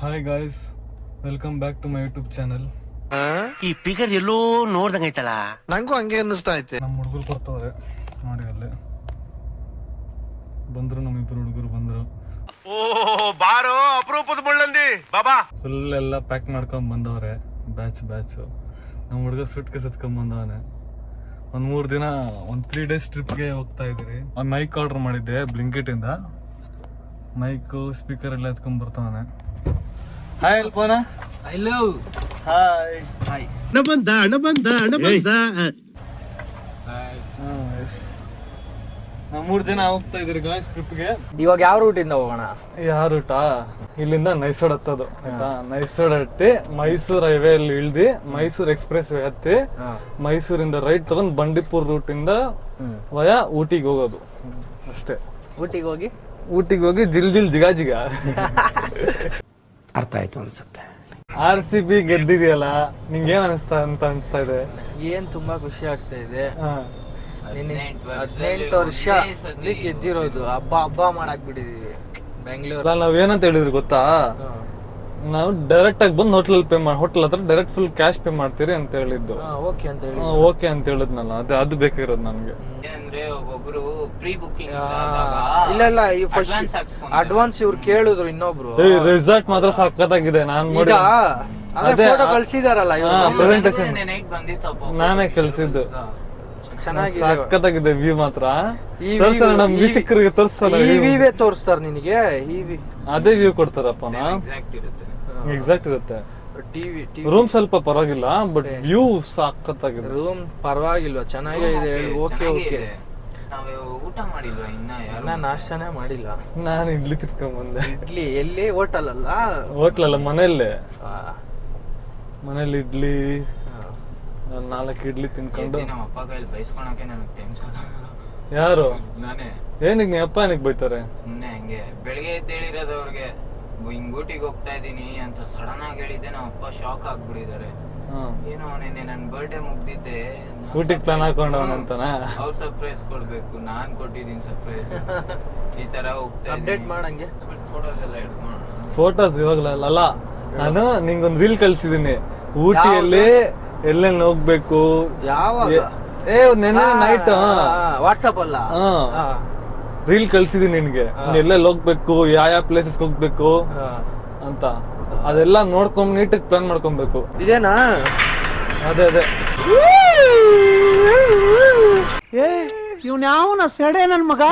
Hi guys, welcome back to my YouTube channel. ಈ figure ಎಲ್ಲೋ ನೋಡ್ದಂಗೈತಲ್ಲ, ನಂಗೂ ಹಂಗೆ ಅನ್ನಿಸ್ತಾ ಐತೆ. ನಮ್ಮ ಹುಡುಗರು ಬರ್ತವ್ರೆ ನೋಡಿ, ಅಲ್ಲಿ ಬಂದ್ರು. ನಮ್ಮಿಬ್ರು ಹುಡುಗರು ಬಂದ್ರು. ಓ ಬಾರೋ ಅಪರೂಪದ ಮುಳ್ಳಂದಿ ಬಾಬಾ. ಫುಲ್ ಎಲ್ಲ ಪ್ಯಾಕ್ ಮಾಡ್ಕೊಂಡ್ ಬಂದವ್ರೆ, ಬ್ಯಾಚ್. ನಮ್ಮ ಹುಡುಗ ಸುಟ್ಕೆ ಸತ್ಕೊಂಡ್ ಬಂದವನೆ. ಒಂದ್ 3 ದಿನ, 3 days ಟ್ರಿಪ್ಗೆ ಹೋಗ್ತಾ ಇದೀರಿ. ಮೈಕ್ ಆರ್ಡರ್ ಮಾಡಿದ್ದೆ ಬ್ಲಿಂಕಿಟ್ ಇಂದ. ಮೈಕ್ ಸ್ಪೀಕರ್ ಎಲ್ಲ ಎತ್ಕೊಂಡ್ ಬರ್ತಾವನೆ. ಹಾಯ್ ಅಲ್ಪೋನ. ಹಲೋ. ಹಾಯ್. ಹಣ ಬಂದ. ನಾವು 3 ದಿನ ಹೋಗ್ತಾ ಇದೀರಿ ಗಾಯ್ಸ್ ಟ್ರಿಪ್ಗೆ. ಇವಾಗ ಯಾವ ರೂಟಿಂದ ಹೋಗೋಣ? ಯಾವ ರೂಟಾ? ಇಲ್ಲಿಂದ ನೈಸೋಡ್ ಹತ್ತದು ಆಯ್ತಾ. ನೈಸೋಡ್ ಹತ್ತಿ ಮೈಸೂರು ಹೈವೇ ಅಲ್ಲಿ ಇಳ್ದಿ ಮೈಸೂರು ಎಕ್ಸ್ಪ್ರೆಸ್ ವೇ ಹತ್ತಿ ಮೈಸೂರಿಂದ ರೈಟ್ ತಗೊಂಡ್ ಬಂಡೀಪುರ್ ರೂಟ್ ಇಂದ ವಯಾ ಊಟಿಗೆ ಹೋಗೋದು ಅಷ್ಟೇ. ಊಟಿಗೆ ಹೋಗಿ ಜಿಲ್ ಜಿಗ ಅರ್ಥ ಆಯ್ತು ಅನ್ಸುತ್ತೆ. RCB ಗೆದ್ದಿದೆಯಲ್ಲ, ನಿಂಗೆ ಏನ್ ಅನಿಸ್ತಾ ಇದೆ? ಏನ್ ತುಂಬಾ ಖುಷಿ ಆಗ್ತಾ ಇದೆ. 18 ವರ್ಷ ಗೆದ್ದಿರೋದು. ಹಬ್ಬ ಮಾಡಕ್ ಬಿಟ್ಟಿದೀವಿ ಬೆಂಗಳೂರು. ನಾವ್ ಏನಂತ ಹೇಳಿದ್ರಿ ಗೊತ್ತಾ? ನಾವು ಡೈರೆಕ್ಟ್ ಆಗಿ ಬಂದು ಹೋಟೆಲ್ ಹತ್ರ ಡೈರೆಕ್ಟ್ ಫುಲ್ ಕ್ಯಾಶ್ ಪೇ ಮಾಡ್ತೀರಿ ಅಂತ ಹೇಳಿದ್ದು. ಓಕೆ ಅಂತ ಹೇಳಿದ್ನಲ್ಲ, ಅದು ಬೇಕಾಗಿರೋದು ನನ್ಗೆ. ಇಲ್ಲ ಈ ಅಡ್ವಾನ್ಸ್ ಇವ್ರು ಕೇಳಿದ್ರು ಇನ್ನೊಬ್ರು. ರೆಸಾರ್ಟ್ ಮಾತ್ರ ಸಕ್ಕತ್ತಾಗಿದೆ. ನಾನ್ ನೋಡಿ ಫೋಟೋ ಕಳ್ಸಿದಾರಲ್ಲ ಪ್ರೆಸೆಂಟೇಶನ್ ನಾನೇ ಕಳ್ಸಿದ್ದು. ಚೆನ್ನಾಗಿದೆ, ಸಕ್ಕತ್ತಾಗಿದೆ ವ್ಯೂ ಮಾತ್ರ. ತೋರ್ಸೋಣ ನಮ್ ವೀಕ್ಷಕರಿಗೆ, ತೋರಿಸ್ತಾರ ನಿನಗೆ. ಅದೇ ವ್ಯೂ ಕೊಡ್ತಾರಪ್ಪ. ಎಕ್ಸಾಕ್ಟ್ ಇರುತ್ತೆ. ರೂಮ್ ಸ್ವಲ್ಪ ಪರವಾಗಿಲ್ಲ, ಬಟ್ ವ್ಯೂ ಸಕ್ಕತ್ತಾಗಿದೆ. ರೂಮ್ ಪರವಾಗಿಲ್ವಾ? ಚೆನ್ನಾಗಿದೆ. ಓಕೆ ಊಟ ಮಾಡಿಲ್ವಾ ಇನ್ನ ನಾಷ್ಟಾನೇ ಮಾಡಿಲ್ಲ. ನಾನು ಇಡ್ಲಿ ತಿನ್ಕೊಂಡ್ ಬಂದೆ. ಇಡ್ಲಿ ಎಲ್ಲಿ? ಹೋಟೆಲ್ ಅಲ್ಲ, ಮನೆಯಲ್ಲೇ. ಮನೇಲಿ ಇಡ್ಲಿ 4 ಇಡ್ಲಿ ತಿನ್ಕೊಂಡು. ನಮ್ಮ ಅಪ್ಪ ಕೈಲಿ ಬೈಸ್ಕೊಳಕ್ಕೆ ನನಗೆ ಟೆನ್ಷನ್. ಯಾರು? ನಾನೇ. ಏನಿಗ್ ನೀ ಅಪ್ಪ ಏನಕ್ಕೆ ಬೈತಾರೆ? ಸುಮ್ನೆ ಹಂಗೆ ಬೆಳಿಗ್ಗೆ ಎದ್ದು ಹೇಳಿರೋದು ಅವ್ರಿಗೆ, ಹಿಂಗ್ ಊಟಿಗೆ ಹೋಗ್ತಾ ಇದೀನಿ ಅಂತ ಸಡನ್ ಆಗಿ ಹೇಳಿದ್ದೆ. ನಮ್ಮ ಅಪ್ಪ ಶಾಕ್ ಆಗ್ಬಿಟ್ಟಿದ್ದಾರೆ. ಏನೋ ನೆನ್ನೆ ನನ್ ಬರ್ಡೇ ಮುಗ್ದಿದ್ದೆ, ಊಟಿಗೆ ಪ್ಲಾನ್ ಹಾಕೊಂಡವನಂತನ. ಅವ್ರು ಸರ್ಪ್ರೈಸ್ ಕೊಡ್ಬೇಕು, ನಾನ್ ಕೊಟ್ಟಿದ್ದೀನಿ ಸರ್ಪ್ರೈಸ್. ಈ ತರ ಹೋಗ್ತಾ ಅಪ್ಡೇಟ್ ಮಾಡಂಗೆ ಫೋಟೋಸ್ ಎಲ್ಲ ಇಟ್ಕೊಂಡು. ಫೋಟೋಸ್ ಇವಾಗಲ್ಲ, ನಾನು ನಿಂಗೊಂದ್ ರೀಲ್ ಕಳ್ಸಿದೀನಿ. ಊಟಿಯಲ್ಲಿ ಎಲ್ಲೆಲ್ಲಿ ಹೋಗ್ಬೇಕು. ಯಾವಾಗ? ನೆನ್ನೆ ನೈಟ್ ವಾಟ್ಸಪ್ ಅಲ್ಲ, ರೀಲ್ ಕಳ್ಸಿದೀನಿ ನಿನ್ಗೆ. ಎಲ್ಲೆಲ್ಲಿ ಹೋಗ್ಬೇಕು, ಯಾವ ಪ್ಲೇಸಸ್ ಹೋಗ್ಬೇಕು ಅಂತ, ಅದೆಲ್ಲ ನೋಡ್ಕೊಂಡ್ ನೀಟಾಗಿ ಪ್ಲಾನ್ ಮಾಡ್ಕೊಬೇಕು. ಇದೇನಾ? ಅದೇ ಇವ್ನ ಯಾವನ ಸೆಡೆ ನನ್ ಮಗ.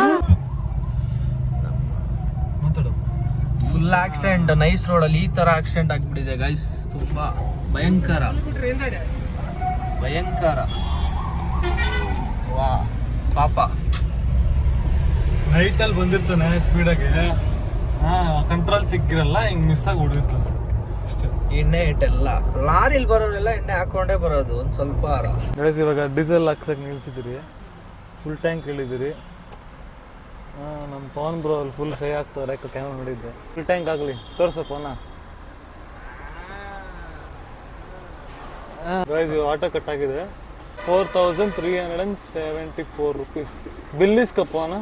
ಫುಲ್ ಆಕ್ಸಿಡೆಂಟ್ ನೈಸ್ ರೋಡ್ ಅಲ್ಲಿ. ಈ ತರ ಆಕ್ಸಿಡೆಂಟ್ ಆಗ್ಬಿಟ್ಟಿದೆ ಗೈಸ್, ತುಂಬಾ ಭಯಂಕರ. ವಾ ಪಾಪ. ನೈಟ್ ಅಲ್ಲಿ ಬಂದಿರ್ತಾನೆ ಸ್ಪೀಡಾಗೆ, ಕಂಟ್ರೋಲ್ ಸಿಕ್ಕಿರಲ್ಲ, ಹಿಂಗ್ ಮಿಸ್ ಆಗಿ ಹೊಡಿರ್ತಾನೆ ಅಷ್ಟೇ. ಎಣ್ಣೆ ಇಟ್ಟೆಲ್ಲ ಲಾರಿಲ್ ಬರೋರೆಲ್ಲ ಎಣ್ಣೆ ಹಾಕೊಂಡೇ ಬರೋದು. ಒಂದ್ ಸ್ವಲ್ಪ ಇವಾಗ ಡೀಸೆಲ್ ಹಾಕ್ಸಕ್ ನಿಲ್ಸಿದಿರಿ, ಫುಲ್ ಟ್ಯಾಂಕ್ ಇಳಿದಿರಿ. ನಮ್ ಪವನ್ ಬ್ರೋ ಅಲ್ಲಿ ಫುಲ್ ಶೈ ಆಗ್ತಾರೆ. ಕ್ಯಾಮರಾ ನೋಡಿದ್ದೆ. ಫುಲ್ ಟ್ಯಾಂಕ್ ಆಗ್ಲಿ ತೋರ್ಸಪ್ಪನ. ಆಟೋ ಕಟ್ ಆಗಿದೆ. 4374 rupees. ಬಿಲ್ ಇಸ್ಕಪ್ಪನ.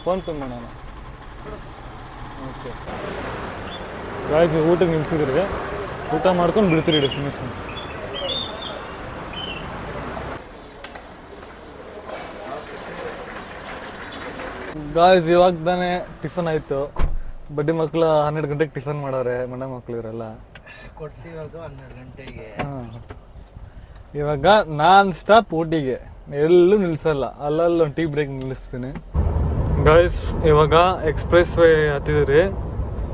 ಫೋನ್ ಪೇ ಮಾಡೋಣ. ಓಕೆ ಗಾಯ್ಸ್, ಊಟಕ್ಕೆ ನಿಲ್ಸಿದ್ರಿ. ಊಟ ಮಾಡ್ಕೊಂಡು ಬಿಡ್ತೀರಿ ಡೆಸ್ಟಿನೇಷನ್. ಗಾಯ್ಸ್, ಇವಾಗ ತಾನೇ ಟಿಫನ್ ಆಯ್ತು. ಬಡ್ಡಿ ಮಕ್ಳು 12 ಗಂಟೆಗೆ ಟಿಫನ್ ಮಾಡೋರೆ, ಮನೆ ಮಕ್ಳು ಇವರೆಲ್ಲ ಕೊಡ್ಸಿರೋದು 12 ಗಂಟೆಗೆ. ಇವಾಗ ನಾನ್ ಸ್ಟಾಪ್ ಊಟಿಗೆ, ಎಲ್ಲೂ ನಿಲ್ಸಲ್ಲ. ಅಲ್ಲಲ್ಲಿ ಒಂದು ಟೀ ಬ್ರೇಕ್ ನಿಲ್ಲಿಸ್ತೀನಿ. ಗಾಯ್ಸ್, ಇವಾಗ ಎಕ್ಸ್ಪ್ರೆಸ್ ವೇ ಹತ್ತಿದಿರಿ.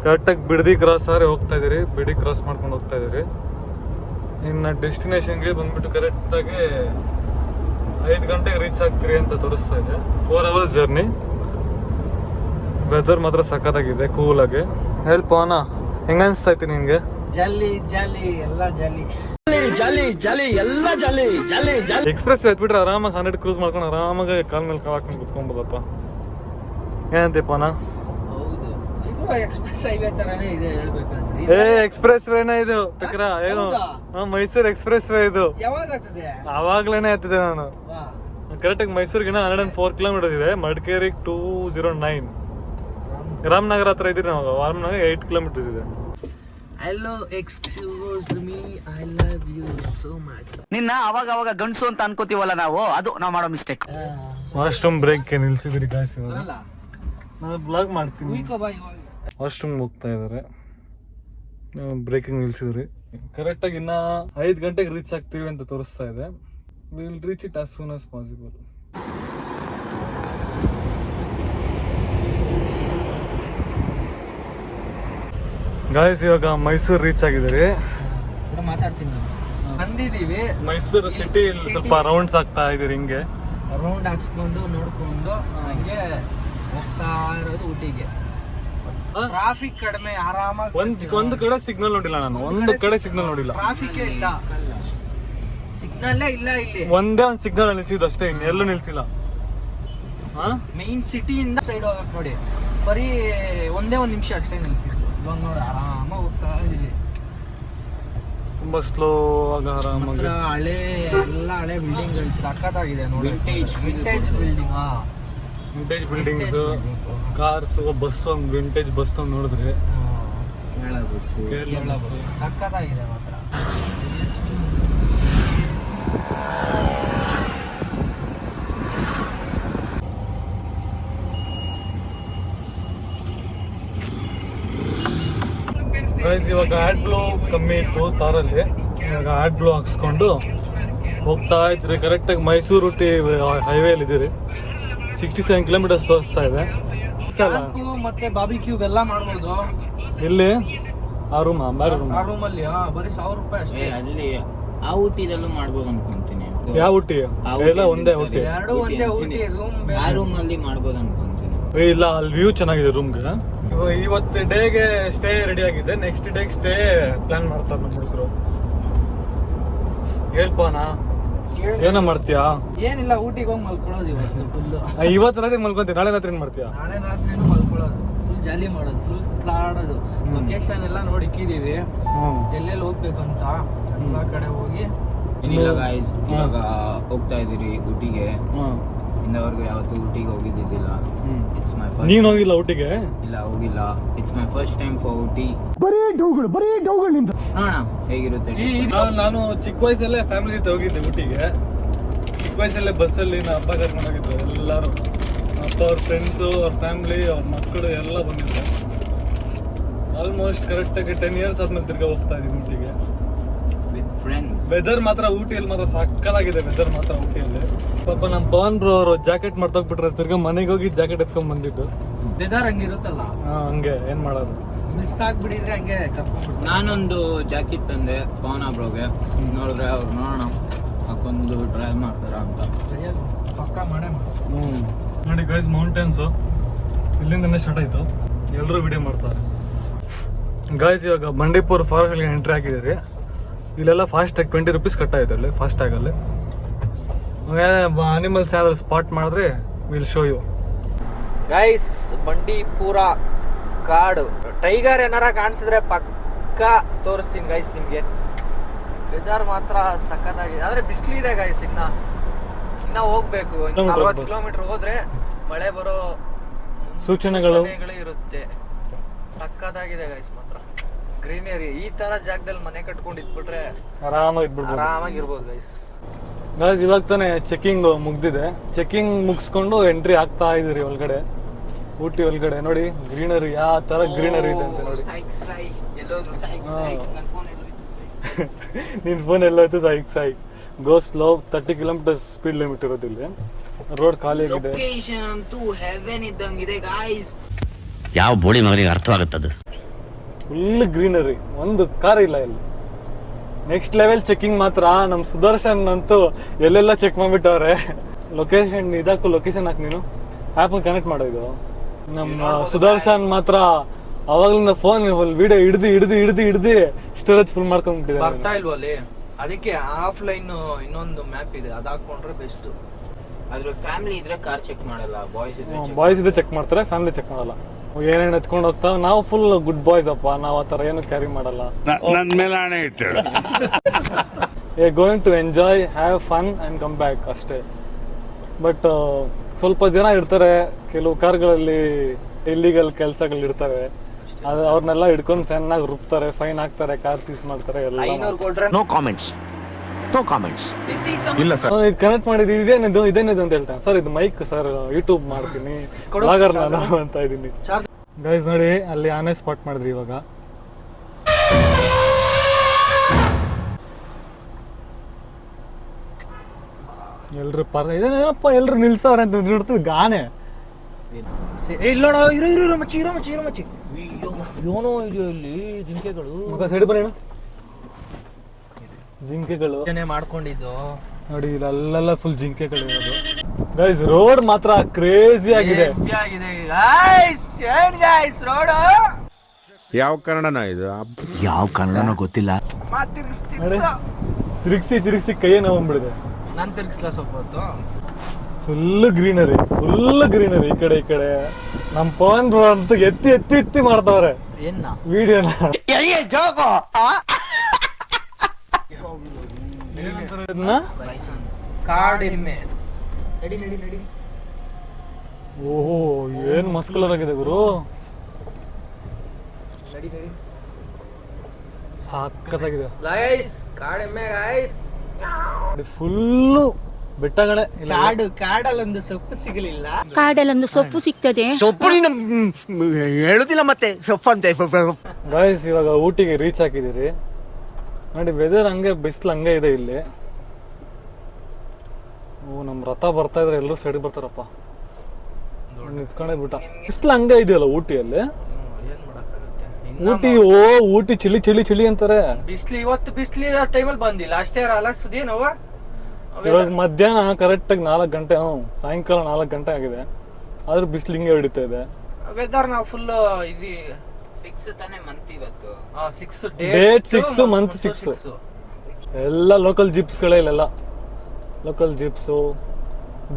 ಕರೆಕ್ಟಾಗಿ ಬಿಡದಿ ಕ್ರಾಸ್ ಹೋಗ್ತಾ ಇದೀರಿ. ಬಿಡಿ ಕ್ರಾಸ್ ಮಾಡ್ಕೊಂಡು ಹೋಗ್ತಾ ಇದೀರಿ. ಇನ್ನು ಡೆಸ್ಟಿನೇಷನ್ಗೆ ಬಂದ್ಬಿಟ್ಟು ಕರೆಕ್ಟಾಗಿ 5 ಗಂಟೆಗೆ ರೀಚ್ ಆಗ್ತೀರಿ ಅಂತ ತೋರಿಸ್ತಾ ಇದೆ. 4 hours ಜರ್ನಿ. ವೆದರ್ ಮಾತ್ರ ಸಖತ್ತಾಗಿದೆ, ಕೂಲಾಗಿ. ಹೇಳ್ಪೋನ, ಹೆಂಗ ಅನ್ಸ್ತಾ ನಿನ್ಗೆ? ಜಲ್ಲಿ ಎಲ್ಲ ಎಕ್ಸ್ಪ್ರೆಸ್ ಎತ್ಬಿಟ್ರೆ ಆರಾಮಾಗಿ 100 ಕ್ರೂಸ್ ಮಾಡ್ಕೊಂಡು ಆರಾಮಾಗಿ ಕಾಲ್ ಮೇಲೆ ಕಾಲ್ ಹಾಕೊಂಡು ಕುತ್ಕೊಂಬೋದಪ್ಪ. ಏನಂತೀಪನ? ಎಕ್ಸ್ಪ್ರೆಸ್ ಹೈವೇ ತರಾನೇ ಇದೆ ಹೇಳ್ಬೇಕಂದ್ರೆ. ಎಕ್ಸ್ಪ್ರೆಸ್ ವೇನ ಇದು ಪಿಕ್ರ? ಏನು? ಮೈಸೂರು ಎಕ್ಸ್ಪ್ರೆಸ್ ವೇ ಇದು. ಯಾವಾಗ ಆಗ್ತದೆ? ಅವಾಗ್ಲೇನೆ ಹತ್ತಿದೆ ನಾನು. ಕರೆಕ್ಟಾಗಿ ಮೈಸೂರಿಗಿನ 104 ಕಿಲೋಮೀಟರ್ ಇದೆ. ಮಡಿಕೇರಿಗೆ 209. ರಾಮನಗರ ಹತ್ರ ಇದ್ದೀರಿ ನಾವು. ರಾಮನಗರ 8 ಕಿಲೋಮೀಟರ್ ಇದೆ. Hello excuse me, I love you so much. ನಿನ್ನ ಅವಾಗ ಅವಾಗ ಗಂಡಸು ಅಂತ ಅನ್ಕೋತೀವಲ್ಲ ನಾವು, ಅದು ನಾವು ಮಾಡೋ ಮಿಸ್ಟೇಕ್. ವಾಶ್ರೂಮ್ ಬ್ರೇಕ್ ನಿಲ್ಸಿದ್ರಿ ಗಾಯ್ಸ್. ನಾನು ಬ್ಲಾಗ್ ಮಾಡ್ತೀನಿ. ವಾಶ್ರೂಮ್ ಹೋಗ್ತಾ ಇದಾರೆ, ಬ್ರೇಕಿಂಗ್ ನಿಲ್ಸಿದ್ರಿ. ಕರೆಕ್ಟಾಗಿ ಇನ್ನ 5 ಗಂಟೆಗೆ ರೀಚ್ ಆಗ್ತೀವಿ ಅಂತ ತೋರಿಸ್ತಾ ಇದೆ. Will reach it as soon as possible. Guys ಇವಾಗ ಮೈಸೂರು ರೀಚ್ ಆಗಿದ್ದೀರಿ. ಮಾತಾಡ್ತೀನಿ, ಬಂದಿದೀವಿ ಮೈಸೂರು ಸಿಟಿ ಸ್ವಲ್ಪ ರೌಂಡ್ಸ್ ಆಗ್ತಾ ಇದೀರಿ. ಹಿಂಗೆ ರೌಂಡ್ ಹಾಕ್ಸ್ಕೊಂಡು ನೋಡ್ಕೊಂಡು ಹಂಗೆ ಹೋಗ್ತಾ ಇರೋದು ಊಟಿಗೆ. ಟ್ರಾಫಿಕ್ ಕಡಿಮೆ, ಆರಾಮಾಗಿ. ಒಂದು ಕಡೆ ಸಿಗ್ನಲ್ ನೋಡಿಲ್ಲ ನಾನು, ಒಂದು ಕಡೆ ಸಿಗ್ನಲ್ ನೋಡಿಲ್ಲ. ಟ್ರಾಫಿಕ್ ಇಲ್ಲ, ಸಿಗ್ನಲ್ಲೇ ಇಲ್ಲ ಇಲ್ಲಿ. ಒಂದೇ ಒಂದು ಸಿಗ್ನಲ್ ನಿಲ್ಸಿದ್ದು ಅಷ್ಟೇ, ಇನ್ನೆಲ್ಲೂ ನಿಲ್ಸಿಲ್ಲ. ಮೈನ್ ಸಿಟಿಯಿಂದ ಸೈಡ್ ಹೋಗಕ್ ನೋಡಿ, ಬರೀ ಒಂದೇ 1 ನಿಮಿಷ ಅಷ್ಟೇ ನಿಲ್ಸಿದ್ದು. ಇವಾಗ ನೋಡಿ ಆರಾಮಾಗಿ ಹೋಗ್ತಾ ಇದೀವಿ. ತುಂಬಾ ಸ್ಲೋ ಆಗ ಆರಾಮಾಗಿ. ಹಳೆ ಬಿಲ್ಡಿಂಗ್ ಗಳು ಸಖತ್ತಾಗಿದೆ ನೋಡಿ. Vintage building, vintage buildings, cars, bus, ಒಂದು ವಿಂಟೇಜ್ ಬಸ್ ಒಂದು ನೋಡಿದ್ರೆ ಕೇರಳ ಬಸ್ ಸಖತ್ತಾಗಿದೆ ಮಾತ್ರ. ಗೈಸ್ ಇವಾಗ ಆಡ್ ಬ್ಲೋ ಕಮ್ಮಿ ಇತ್ತು ತಾರಲ್ಲಿ, ಇವಾಗ ಆಡ್ ಬ್ಲೋ ಹಾಕ್ಸ್ಕೊಂಡು ಹೋಗ್ತಾ ಇದ್ರಿ. ಕರೆಕ್ಟಾಗಿ ಮೈಸೂರು ಊಟಿ ಹೈವೇಲಿ ಇದ್ದೀರಿ. 67 ಕಿಲೋಮೀಟರ್ಸ್ ತೋರಿಸ್ತಾ ಇದೆ. ಮತ್ತೆ ಬಾರ್ಬಿಕ್ಯೂ ಎಲ್ಲ ಮಾಡ್ಬೋದು ಇಲ್ಲಿ. ಆ ರೂಮ್ ಬೇರೆ ರೂಮ್, ಆ ರೂಮಲ್ಲಿ ಬರೀ 1000 ರೂಪಾಯಿ ಅಷ್ಟೇ. ಅಲ್ಲಿ ಆ ಊಟಿದಲ್ಲೂ ಮಾಡ್ಬೋದು ಅನ್ಕೊಂತೀನಿ. ಯಾವ ಊಟಿ? ಎಲ್ಲ ಒಂದೇ ಊಟಿ, ಎರಡು ಒಂದೇ ಊಟಿ. ಆ ರೂಮ್ ಅಲ್ಲಿ ಮಾಡ್ಬೋದು ಅನ್ಕೊಂತೀನಿ. ಇಲ್ಲ ಅಲ್ಲಿ ವ್ಯೂ ಚೆನ್ನಾಗಿದೆ ರೂಮ್ಗೆ. ಇವತ್ತು ಡೇಗೆ ಸ್ಟೇ ರೆಡಿ ಆಗಿದೆ, ನೆಕ್ಸ್ಟ್ ಡೇಗೆ ಸ್ಟೇ ಪ್ಲಾನ್ ಮಾಡ್ತಾರೆ ನಮ್ಮ ಹುಡುಗರು. ಹೇಳ್ಪಾನಾ, ಏನ ಮಾಡ್ತೀಯಾ? ಏನಿಲ್ಲ, ಊಟಿಗೆ ಹೋಗಿ ಮಲ್ಕೊಳ್ಳೋದು ಇವತ್ತು ಫುಲ್. ಇವತ್ತು ರಾತ್ರಿ ಮಲ್ಕೊಂತೀವಿ, ನಾಳೆ ರಾತ್ರಿ ಏನ್ ಮಾಡ್ತೀಯಾ? ನಾಳೆ ರಾತ್ರಿನೂ ಮಲ್ಕೊಳ್ಳೋದು, ಫುಲ್ ಜಾಲಿ ಮಾಡೋದು, ಫುಲ್ ಸುತ್ತಾಡೋದು. ಲೊಕೇಶನ್ ಎಲ್ಲ ನೋಡಿ ಇಕ್ಕಿದೀವಿ, ಎಲ್ಲೆಲ್ಲಿ ಹೋಗ್ಬೇಕು ಅಂತ ಎಲ್ಲ ಕಡೆ ಹೋಗಿ. ಏನಿಲ್ಲ ಗಾಯ್ಸ್, ಇವಾಗ ಹೋಗ್ತಾ ಇದೀರಿ ಊಟಿಗೆ. ಇಂದವರೆಗೂ ಯಾವತ್ತೂ ಊಟಿಗೆ ಹೋಗಿದ್ದಿಲ್ಲ. It's my first. ನೀನ್ ಹೋಗಿಲ್ಲ ಊಟಿಗೆ? ಇಲ್ಲ ಹೋಗಿಲ್ಲ. It's my first time for Ooty. ಬರೀ ಡೌಗಳು ನಿಂದ. ನೋಡೋಣ ಹೇಗಿರುತ್ತೆ. ನಾನು ಚಿಕ್ಕ ವಯಸ್ಸಲ್ಲೇ ಫ್ಯಾಮಿಲಿ ಜೊತೆ ಹೋಗಿದ್ದೆ ಊಟಿಗೆ. ಚಿಕ್ಕ ವಯಸ್ಸಲ್ಲೇ ಬಸ್ಸಲ್ಲಿ ನಾ ಹಬ್ಬ ಕರ್ಕೊಂಡು ಹೋಗಿದ್ರು ಎಲ್ಲರೂ. ಅಪ್ಪ ಅವ್ರ ಫ್ರೆಂಡ್ಸು, ಅವ್ರ ಫ್ಯಾಮಿಲಿ, ಅವ್ರ ಮಕ್ಕಳು ಎಲ್ಲ ಬಂದಿದ್ರು. ಆಲ್ಮೋಸ್ಟ್ ಕರೆಕ್ಟಾಗಿ 10 ಇಯರ್ಸ್ ಆದ್ಮೇಲೆ ತಿರ್ಗಾ ಹೋಗ್ತಾ ಇದೀನಿ ಊಟಿಗೆ. With friends. ವೆದರ್ ಮಾತ್ರ ಊಟಿಯಲ್ಲಿ ಮಾತ್ರ ಸಕ್ಕತ್ತಾಗಿದೆ. ವೆದರ್ ಮಾತ್ರ ಊಟಿಯಲ್ಲಿ. ಪಾಪ ನಮ್ಮ ಪವನ್ ಬ್ರೋ ಅವರು ಜಾಕೆಟ್ ಮಾಡ್ತೋಗ್ಬಿಟ್ರೆ, ತಿರ್ಗಾ ಮನೆಗೆ ಹೋಗಿ ಜಾಕೆಟ್ ಎತ್ಕೊಂಡ್ ಬಂದಿದ್ದು. ವೆದರ್ ಹಂಗಿರುತ್ತಲ್ಲ, ಹಂಗೆ ಏನ್ ಮಾಡೋದು. ಮಿಸ್ ಆಗ್ಬಿಟ್ಟಿದ್ರೆ ಹಂಗೆ ಕರ್ಕೊಂಡ್ಬಿಟ್ಟು. ನಾನೊಂದು ಜಾಕೆಟ್ ತಂದೆ ಪವನ್ ಬ್ರೋಗೆ. ನೋಡಿದ್ರೆ ಅವ್ರು ನೋಡೋಣ ಹಾಕೊಂಡು ಡ್ರೈವ್ ಮಾಡ್ತಾರ ಅಂತ. ಪಕ್ಕ ಮಾಡೇ ನೋಡಿ ಗೈಸ್, ಮೌಂಟೇನ್ಸ್ ಇಲ್ಲಿಂದನೇ ಸ್ಟಾರ್ಟ್ ಆಯ್ತು. ಎಲ್ಲರೂ ವಿಡಿಯೋ ಮಾಡ್ತಾರೆ. ಗೈಸ್ ಇವಾಗ ಬಂಡೀಪುರ್ ಫಾರೆಸ್ಟ್ ಎಂಟ್ರಿ ಆಗಿದ್ದೀರಿ. ಇಲ್ಲೆಲ್ಲ ಫಾಸ್ಟ್ ಟ್ಯಾಗ್ 20 ರೂಪೀಸ್ ಕಟ್ಟಾಯ್ತು ಅಲ್ಲಿ ಫಾಸ್ಟ್ ಟ್ಯಾಗಲ್ಲಿ. ಅನಿಮಲ್ಸ್ ಯಾರು ಸ್ಪಾಟ್ ಮಾಡಿದ್ರೆ will show you. Guys, Bandipur ಕಾಡು, ಟೈಗರ್ ಏನಾರ ಕಾಣಿಸಿದ್ರೆ ಪಕ್ಕ ತೋರಿಸ್ತೀನಿ ಗೈಸ್ ನಿಮ್ಗೆ. ವೆದರ್ ಮಾತ್ರ ಸಖತ್ತಾಗಿದೆ, ಆದ್ರೆ ಬಿಸಿಲಿದೆ ಗೈಸ್. ಇನ್ನ ಹೋಗ್ಬೇಕು. 40 ಕಿಲೋಮೀಟರ್ ಹೋದ್ರೆ ಮಳೆ ಬರೋ ಸೂಚನೆಗಳು ಇರುತ್ತೆ. ಸಖತ್ತಾಗಿದೆ ಗೈಸ್ ಮಾತ್ರ. ಗ್ರೀನರಿ, ಈ ತರ ಜಾಗದಲ್ಲಿ ಮನೆ ಕಟ್ಕೊಂಡು ಇದ್ಬಿಟ್ರೆ ಆರಾಮಾಗಿರ್ಬೋದು ಗೈಸ್. ಗೈಸ್ ಇವಾಗ ತಾನೇ ಚೆಕಿಂಗ್ ಮುಗ್ದಿದೆ. ಚೆಕಿಂಗ್ ಮುಗಿಸ್ಕೊಂಡು ಎಂಟ್ರಿ ಆಗ್ತಾ ಇದೀರಿ ಒಳಗಡೆ, ಊಟಿ ಒಳಗಡೆ. ನೋಡಿ ಗ್ರೀನರಿ, ಯಾವ ತರ ಗ್ರೀನರಿ ಇದೆ ಅಂತ ನೋಡಿ. ನಿನ್ ಫೋನ್ ಎಲ್ಲ ಹೋಯ್ತು ಸೈಕ್ ಸೈಕ್. ಗೋ ಸ್ಲೋ, 30 ಕಿಲೋಮೀಟರ್ ಸ್ಪೀಡ್ ಲಿಮಿಟ್ ಇರೋದು ಇಲ್ಲಿ. ರೋಡ್ ಖಾಲಿ ಆಗಿದೆ. ಲೊಕೇಶನ್ ಅಂತೂ ಹೆವೆನ್ ಇದ್ದಂಗಿದೆ ಗಾಯ್ಸ್. ಯಾವ ಬೋಳಿ ಮಗನಿಗೆ ಅರ್ಥವಾಗುತ್ತದೆ. ಫುಲ್ ಗ್ರೀನರಿ, ಒಂದು ಕಾರ್ ಇಲ್ಲ ಇಲ್ಲಿ. ನೆಕ್ಸ್ಟ್ ಲೆವೆಲ್ ಚೆಕಿಂಗ್ ಮಾತ್ರ. ನಮ್ ಸುದರ್ಶನ್ ಅಂತೂ ಎಲ್ಲೆಲ್ಲ ಚೆಕ್ ಮಾಡ್ಬಿಟ್ಟವ್ರೆ. ಲೊಕೇಶನ್ ಇದಾಕು, ಲೊಕೇಶನ್ ಹಾಕಿ ನೀನು ಆಪ್ ಕನೆಕ್ಟ್ ಮಾಡೋದು. ನಮ್ಮ ಸುದರ್ಶನ್ ಮಾತ್ರ ಅವಾಗ್ಲಿಂದ ಫೋನ್ ವಿಡಿಯೋ ಹಿಡ್ದು ಸ್ಟೋರೇಜ್ ಫುಲ್ ಮಾಡ್ಕೊಂಡ್ಬಿಟ್ಟಿದೆ. ಬರ್ತಾ ಇಲ್ವ ಅಲ್ಲಿ, ಅದಕ್ಕೆ ಆಫ್ಲೈನ್ ಇನ್ನೊಂದು ಮ್ಯಾಪ್ ಇದೆ, ಅದ್ ಹಾಕೊಂಡ್ರೆ ಬೆಸ್ಟ್. ಆದ್ರೆ ಫ್ಯಾಮಿಲಿ ಇದ್ರೆ ಕಾರ್ ಚೆಕ್ ಮಾಡಲ್ಲ, ಬಾಯ್ಸ್ ಇದ್ರೆ ಚೆಕ್ ಮಾಡ್ತಾರೆ, ಫ್ಯಾಮಿಲಿ ಚೆಕ್ ಮಾಡಲ್ಲ. ಏನೇನ್ ಎತ್ಕೊಂಡು ಹೋಗ್ತಾವ. ನಾವು ಫುಲ್ ಗುಡ್ ಬಾಯ್ಸ್ ಅಪ್ಪ, ನಾವ್ ಆತರ ಏನು ಕ್ಯಾರಿ ಮಾಡಲ್ಲ. ನನ್ ಮೇಲೆ ಹಣೆ ಇಟ್ಟು going to enjoy, have fun and come back ಅಷ್ಟೇ. ಬಟ್ ಸ್ವಲ್ಪ ಜನ ಇರ್ತಾರೆ ಕೆಲವು ಕಾರ್ಗಳಲ್ಲಿ ಇಲ್ಲಿಗಲ್ ಕೆಲ್ಸಗಳು ಇರ್ತಾರೆ, ಅದು ಅವ್ರನ್ನೆಲ್ಲ ಹಿಡ್ಕೊಂಡು ಚೆನ್ನಾಗಿ ರುಬ್ತಾರೆ, ಫೈನ್ ಹಾಕ್ತಾರೆ, ಕಾರ್ ಸೀಸ್ ಮಾಡ್ತಾರೆ ಎಲ್ಲ. 500 ಕೊಟ್ರೆ ನೋ ಕಾಮೆಂಟ್ಸ್, ನೋ ಕಾಮೆಂಟ್ಸ್. ಇಲ್ಲ ಸರ್. ಇದು ಕನೆಕ್ಟ್ ಮಾಡಿದ್ದು ಇದೇನಿದು ಅಂತ ಹೇಳ್ತಾನೆ. ಸರ್ ಇದು ಮೈಕ್ ಸರ್, ಯೂಟ್ಯೂಬ್ ಮಾಡ್ತೀನಿ, ಬ್ಲಾಗರ್ ನಾನು ಅಂತ ಇದೀನಿ. ಗೈಸ್ ನೋಡಿ ಅಲ್ಲಿ ಆನೆ ಸ್ಪಾಟ್ ಮಾಡಿದ್ರಿ ಇವಾಗ. ಎಲ್ರು ಇದೇನಪ್ಪ ಎಲ್ರು ನಿಲ್ಸವ್ರೆ ಅಂತ ನೋಡ್ತದ ಗಾನೆ. ಇಲ್ಲ ಇರೋ ಮಚ್ಚಿ ಏನೋ ಇದೆಯೋ ಇಲ್ಲಿ ಜಿಂಕೆಗಳು. ಮಗ ಸೈಡ್ ಬನ್ನಿ, ಜಿಂಕೆಗಳು ಮಾಡ್ಕೊಂಡಿದ್ದು ನೋಡಿ, ಇಲ್ಲೆಲ್ಲ ಫುಲ್ ಜಿಂಕೆಗಳು ಇರೋದು. ಗೈಸ್ ರೋಡ್ ಮಾತ್ರ ಕ್ರೇಜಿ ಆಗಿದೆ. ರೋಡ್ ಯಾವ ಕನ್ನಡನ ಇದು? ಯಾವ ಕನ್ನಡನೋ ಗೊತ್ತಿಲ್ಲ. ತಿರುಗಿಸಿ ಕೈಯೇ ನೋವಂಬಿಡಿದೆ. ನಾನ್ ತಿರ್ಗಿಸ್ಲಾ ಸ್ವಲ್ಪ ಹೊತ್ತು. ಫುಲ್ ಗ್ರೀನರಿ ಈ ಕಡೆ. ನಮ್ ಪವನ್ ಬ್ರೋ ಅಂತ ಎತ್ತಿ ಮಾಡ್ತಾವ್ರೆ ಏನ್ನ ವಿಡಿಯೋನ. ಕಾಡೆಮ್ಮೆ. ಓಹೋ ಏನ್ ಮಸ್ಕುಲರ್ ಆಗಿದೆ ಗುರು, ಸಾಕತ್ತಾಗಿದೆ. ಕಾಡೆಮ್ಮೆ ಗೈಸ್. ಫುಲ್ಲು ಬೆಟ್ಟಗಳೇ. ಕಾಡಲ್ಲೊಂದು ಸೊಪ್ಪು ಸಿಗಲಿಲ್ಲ. ಕಾಡಲ್ಲೊಂದು ಸೊಪ್ಪು ಸಿಗ್ತದೆ. ಹೇಳುದಿಲ್ಲ ಮತ್ತೆ ಸೊಪ್ಪಂತೆ. ಗೈಸ್ ಇವಾಗ ಊಟಿಗೆ ರೀಚ್ ಆಗಿದ್ದೀರಿ ನೋಡಿ. ವೆದರ್ ಹಂಗೆ, ಬಿಸಿಲು ಹಂಗೆ ಇದೆ ಇಲ್ಲಿ. ಓ ನಮ್ ರಥ ಬರ್ತಾ ಇದ್ರೆ ಎಲ್ಲರೂ ಸೈಡ್ ಬರ್ತಾರಪ್ಪ. ನಿಂತ್ಕೊಂಡೇ ಬಿಟ್ಟ. ಬಿಸಿಲು ಹಂಗೆ ಇದೆಯಲ್ಲ ಊಟಿಯಲ್ಲಿ. ಊಟಿ ಚಳಿ ಅಂತಾರೆ. ಬಿಸ್ಲಿ ಇವತ್ತು ಬಿಸ್ಲಿ ಟೈಮಲ್ಲಿ ಬಂದಿಲ್ಲ ಅಷ್ಟೇ. ಅಲಸುದೇ ನಾವು ಇವಾಗ ಮಧ್ಯಾಹ್ನ ಕರೆಕ್ಟ್ ಆಗಿ 4 ಗಂಟೆ, ಸಾಯಂಕಾಲ 4 ಗಂಟೆ ಆಗಿದೆ, ಆದ್ರೂ ಬಿಸಿಲು ಹಿಂಗೆ ಹೊಡಿತಾ ಇದೆ. ವೆದರ್ ನಾವು ಫುಲ್ ಇದು 6 ತಾನೇ ಮಂತ್ ಇವತ್ತು. 6 ಡೇಟ್ 6 ಮಂತ್ 6. ಎಲ್ಲ ಲೋಕಲ್ ಜಿಪ್ಸ್ಗಳೇ ಇಲ್ಲೆಲ್ಲ. Local zips.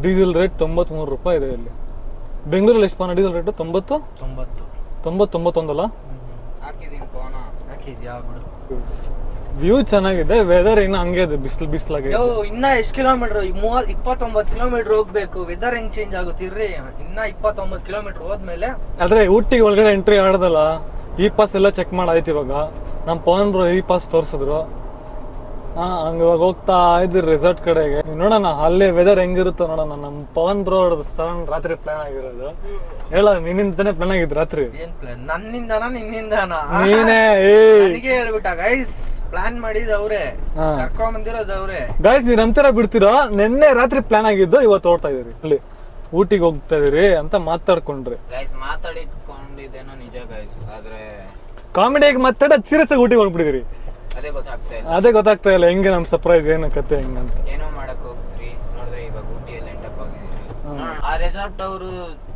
ಡೀಸೆಲ್ ರೇಟ್ 93 ರೂಪಾಯಿ ಇದೆ ಇಲ್ಲಿ. ಬೆಂಗಳೂರಲ್ಲಿ ಎಷ್ಟು ಡೀಸೆಲ್ ರೇಟ್? 91 ಅಲ್ಲ. ಹಾಕಿದೀನಿ ಫೋನ. ಹಾಕಿದ್ಯಾ? ವ್ಯೂ ಚೆನ್ನಾಗಿದೆ, ವೆದರ್ ಇನ್ನು ಹಂಗೆ ಇದೆ, ಬಿಸ್ಲಾಗೆ. ಇನ್ನ ಎಷ್ಟು ಕಿಲೋಮೀಟರ್? 29 ಕಿಲೋಮೀಟರ್ ಹೋಗ್ಬೇಕು. ವೆದರ್ ಹೆಂಗ್ ಚೇಂಜ್ ಆಗುತ್ತಿರ್ರಿ. ಇನ್ನ 29 ಕಿಲೋಮೀಟರ್ ಹೋದ್ಮೇಲೆ. ಆದ್ರೆ ಊಟಿಗೆ ಒಳಗಡೆ ಎಂಟ್ರಿ ಆಡದಲ್ಲ, ಈ ಪಾಸ್ ಎಲ್ಲ ಚೆಕ್ ಮಾಡಾಯ್ತು. ಇವಾಗ ನಮ್ ಪವನ್ ಬ್ರೋ ಈ ಪಾಸ್ ತೋರ್ಸಿದ್ರು. ಹಂಗ ಇವಾಗ ಹೋಗ್ತಾ ಇದ್ರಿ ರೆಸಾರ್ಟ್ ಕಡೆಗೆ. ನೋಡೋಣ ಅಲ್ಲಿ ವೆದರ್ ಹೆಂಗಿರುತ್ತೋ ನೋಡೋಣ. ನಮ್ ಪವನ್ ಬ್ರೋ ರಾತ್ರಿ ಪ್ಲಾನ್ ಆಗಿರೋದು. ಹೇಳ ನಿನ್ನಿಂದಾನೆ ಪ್ಲಾನ್ ಆಗಿದ್ದು ರಾತ್ರಿ. ಏನ್ ಪ್ಲಾನ್? ನನ್ನಿಂದನಾ ನಿನ್ನಿಂದನಾ? ನೀನೇ ನನಗೆ ಹೇಳ್ಬಿಟ್ಟ ಗೈಸ್. ಪ್ಲಾನ್ ಮಾಡಿದ ಅವ್ರೆ, ಕರ್ಕೊಂಡ್ ಬಂದಿರೋದು ಅವ್ರೆ. ಗೈಸ್ ನೀವ್ ನಂತರ ಬಿಡ್ತೀರಾ? ನಿನ್ನೆ ರಾತ್ರಿ ಪ್ಲಾನ್ ಆಗಿದ್ದು, ಇವತ್ತು ಓಡ್ತಾ ಇದೀರಿ. ಅಲ್ಲಿ ಊಟಿಗೆ ಹೋಗ್ತಾ ಇದೀರಿ ಅಂತ ಮಾತಾಡ್ಕೊಂಡ್ರಿ. ಗೈಸ್ ಮಾತಾಡಿಕೊಂಡಿದ್ದೇನೋ ನಿಜ ಗೈಸ್, ಆದ್ರೆ ಕಾಮಿಡಿಯಾಗಿ ಮಾತಾಡ ಸೀರಿಯಸ್ ಆಗಿ ಊಟಿಗೆ ಹೋಗ್ಬಿಟ್ಟಿದಿರಿ. ಅದೇ ಗೊತ್ತಾಗ್ತಾ ಇಲ್ಲ ಹೆಂಗೆ ನಮ್ ಸರ್ಪ್ರೈಸ್ ಏನು ಕತೆ ಹೆಂಗಂತ. ಏನೋ ಮಾಡಕ್ ಹೋಗ್ತೀರಿ ನೋಡಿದ್ರೆ ಇವಾಗ ಊಟಿಯಲ್ಲಿ ಎಂಡಪ್ ಆಗಿದ್ದೀರಿ. ಆ ರೆಸಾರ್ಟ್ ಅವರು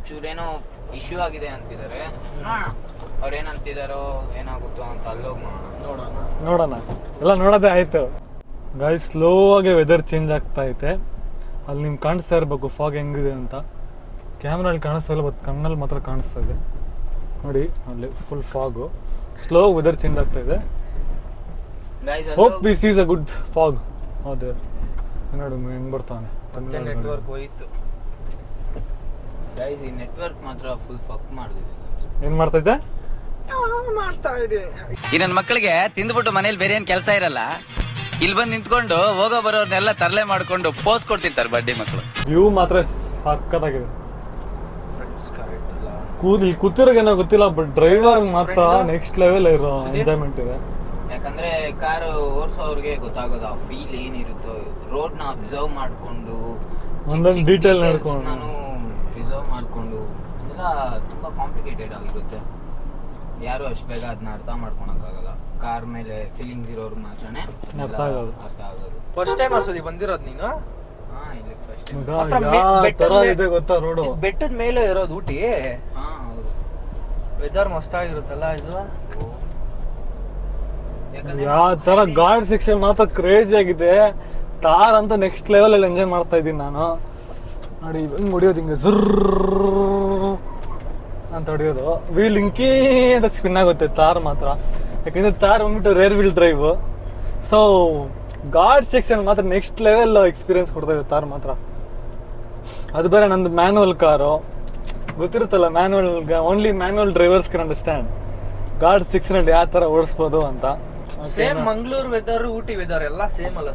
ಚೂರೇನೋ ಇಶ್ಯೂ ಆಗಿದೆ ಅಂತಿದ್ದಾರೆ. ಅವ್ರೇನಂತಿದಾರೋ ಏನಾಗುತ್ತೋ ಅಂತ ಅಲ್ಲೋಗಿ ನೋಡೋಣ. ಎಲ್ಲ ನೋಡೋದೇ ಆಯ್ತು. ಗಾಯ್ಸ್ ಸ್ಲೋ ಆಗಿ ವೆದರ್ ಚೇಂಜ್ ಆಗ್ತಾ ಐತೆ. ಅಲ್ಲಿ ನಿಮ್ಗೆ ಕಾಣಿಸ್ತಾ ಇರ್ಬೇಕು ಫಾಗ್ ಹೆಂಗಿದೆ ಅಂತ. ಕ್ಯಾಮ್ರಲ್ಲಿ ಕಾಣಿಸ್ತಾ ಇಲ್ಲ, ಬಟ್ ಕಣ್ಣಲ್ಲಿ ಮಾತ್ರ ಕಾಣಿಸ್ತಾ ಇದೆ ನೋಡಿ. ಅಲ್ಲಿ full fog, slow weather change ಆಗ್ತಾ ಇದೆ. Hope we sees a good fog. ಹೌದು ನೋಡು ಹೆಂಗ್ ಬರ್ತಾನೆ. ನೆಟ್ವರ್ಕ್ ಹೋಯ್ತು ಗೈಸ್. ಈ ನೆಟ್ವರ್ಕ್ ಮಾತ್ರ ಫುಲ್ ಫಕ್ ಮಾಡ್ತಿದೆ. ಏನ್ ಮಾಡ್ತೈತೆ? ಮಾಡ್ತಾ ಇದೆ. ಈ ನನ್ನ ಮಕ್ಕಳಿಗೆ ತಿಂದ್ಬಿಟ್ಟು ಮನೇಲಿ ಬೇರೆ ಏನ್ ಕೆಲಸ ಇರಲ್ಲ, ಇಲ್ಲಿ ಬಂದು ನಿಂತ್ಕೊಂಡು ಹೋಗೋ ಬರೋರ್ನೆಲ್ಲ ತರಲೆ ಮಾಡ್ಕೊಂಡು ಪೋಸ್ ಕೊಡ್ತಿರ್ತಾರೆ ಬಡ್ಡಿ ಮಕ್ಕಳು. ವ್ಯೂ ಮಾತ್ರ ಸಕ್ಕತ್ತಾಗಿದೆ. ಕೂತಿರೋಗೇನೋ ಗೊತ್ತಿಲ್ಲ, ಬಟ್ ಡ್ರೈವರ್ ಮಾತ್ರ ನೆಕ್ಸ್ಟ್ ಲೆವೆಲ್ ಇರೋ ಎಂಜಾಯ್ಮೆಂಟ್ ಇದೆ. ಯಾಕಂದ್ರೆ ಕಾರು ಓಡಿಸೋರ್ಗೆ ಗೊತ್ತಾಗೋದು ಆ ಫೀಲ್ ಏನಿರುತ್ತೋ. ರೋಡ್ ನ ಅಬ್ಸರ್ವ್ ಮಾಡ್ಕೊಂಡು ಒಂದೊಂದು ಡೀಟೇಲ್ ನೋಡ್ಕೊಂಡು ನಾನು ರಿಸರ್ವ್ ಮಾಡ್ಕೊಂಡು ಅದೆಲ್ಲ ತುಂಬಾ ಕಾಂಪ್ಲಿಕೇಟೆಡ್ ಆಗಿರುತ್ತೆ. ಯಾರು ಅಷ್ಟು ಬೇಗ ಅದನ್ನ ಅರ್ಥ ಮಾಡ್ಕೊಳಕ್ಕಾಗಲ್ಲ. ಕಾರ್ ಮೇಲೆ ಫೀಲಿಂಗ್ಸ್ ಇರೋರು ಮಾತ್ರನೇ ಅರ್ಥ ಆಗೋದು. ಫಸ್ಟ್ ಟೈಮ್ ಅನ್ಸೋದಿ ಬಂದಿರೋದು ನೀನು? ಇಲ್ಲಿ ಫಸ್ಟ್ ಗೊತ್ತಾ ರೋಡು? ಬೆಟ್ಟದ ಮೇಲೆ ಇರೋದು ಊಟಿ. ಹೌದು. ವೆದರ್ ಮಸ್ತಾಗಿರುತ್ತಲ್ಲ ಇದು. ಯಾವ ತರ ಗಾರ್ಡ್ ಸೆಕ್ಷನ್ ಮಾತ್ರ ಕ್ರೇಜಿ ಆಗಿದೆ. ತಾರ್ ಅಂತ ನೆಕ್ಸ್ಟ್ ಲೆವೆಲ್ ಅಲ್ಲಿ ಎಂಜಾಯ್ ಮಾಡ್ತಾ ಇದ್ದೀನಿ ನಾನು ನೋಡಿ. ಹಿಂಗ್ ಹೊಡಿಯೋದು, ಹಿಂಗೆ ಜುರ್ರ್ ಅಂತ ಹೊಡಿಯೋದು. ವೀಲ್ ಹಿಂಕಿ ಅಂತ ಸ್ಪಿನ್ ಆಗುತ್ತೆ ತಾರ್ ಮಾತ್ರ. ಯಾಕಂದ್ರೆ ತಾರ್ ಬಂದ್ಬಿಟ್ಟು rear wheel drive. So guard section ಮಾತ್ರ ನೆಕ್ಸ್ಟ್ ಲೆವೆಲ್ ಎಕ್ಸ್ಪೀರಿಯನ್ಸ್ ಕೊಡ್ತಾ ಇದೆ ತಾರ್ ಮಾತ್ರ. ಅದು ಬೇರೆ ನಂದು ಮ್ಯಾನುವಲ್ ಕಾರು. ಗೊತ್ತಿರುತ್ತಲ್ಲ manual, only manual drivers can understand god 600 ಯಾವ ತರ ಓಡಿಸ್ಬೋದು ಅಂತ. Same Mangaluru weather Ooty weather ಎಲ್ಲ ಸೇಮ್ ಅಲ್ಲ.